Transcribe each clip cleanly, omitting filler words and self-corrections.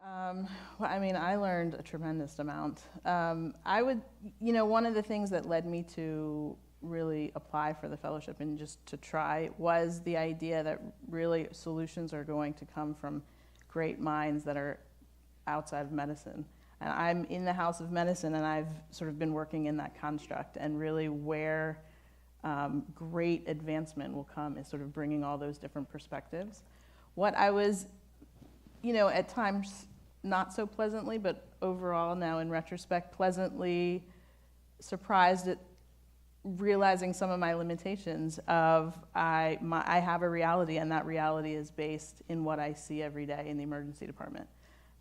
Well, I mean, I learned a tremendous amount. One of the things that led me to really apply for the fellowship and just to try was the idea that really solutions are going to come from great minds that are outside of medicine. And I'm in the house of medicine, and I've sort of been working in that construct, and really where great advancement will come is sort of bringing all those different perspectives. What I was, at times not so pleasantly, but overall now in retrospect, pleasantly surprised at realizing some of my limitations of I have a reality, and that reality is based in what I see every day in the emergency department.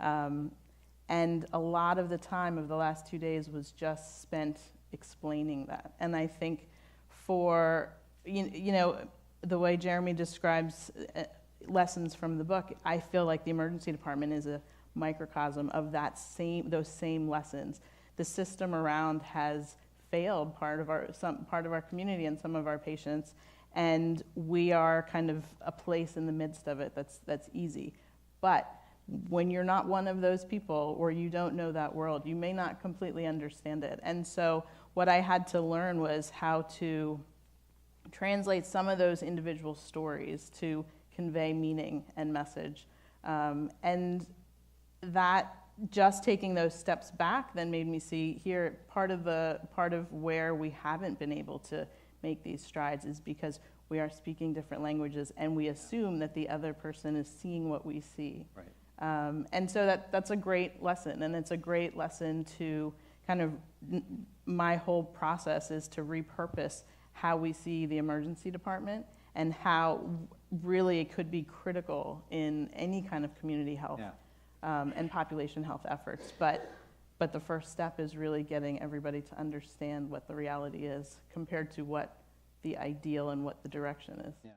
And a lot of the time of the last 2 days was just spent explaining that. And I think for, the way Jeremy describes lessons from the book, I feel like the emergency department is a microcosm of those same lessons. The system around has failed part of our community and some of our patients, and we are kind of a place in the midst of it that's easy. But when you're not one of those people, or you don't know that world, you may not completely understand it. And so what I had to learn was how to translate some of those individual stories to convey meaning and message. And that just taking those steps back then made me see here part of where we haven't been able to make these strides is because we are speaking different languages, and we assume that the other person is seeing what we see. Right. And so that's a great lesson, and it's a great lesson to kind of, my whole process is to repurpose how we see the emergency department and how really it could be critical in any kind of community health. Yeah. And population health efforts, but the first step is really getting everybody to understand what the reality is compared to what the ideal and what the direction is. Yeah.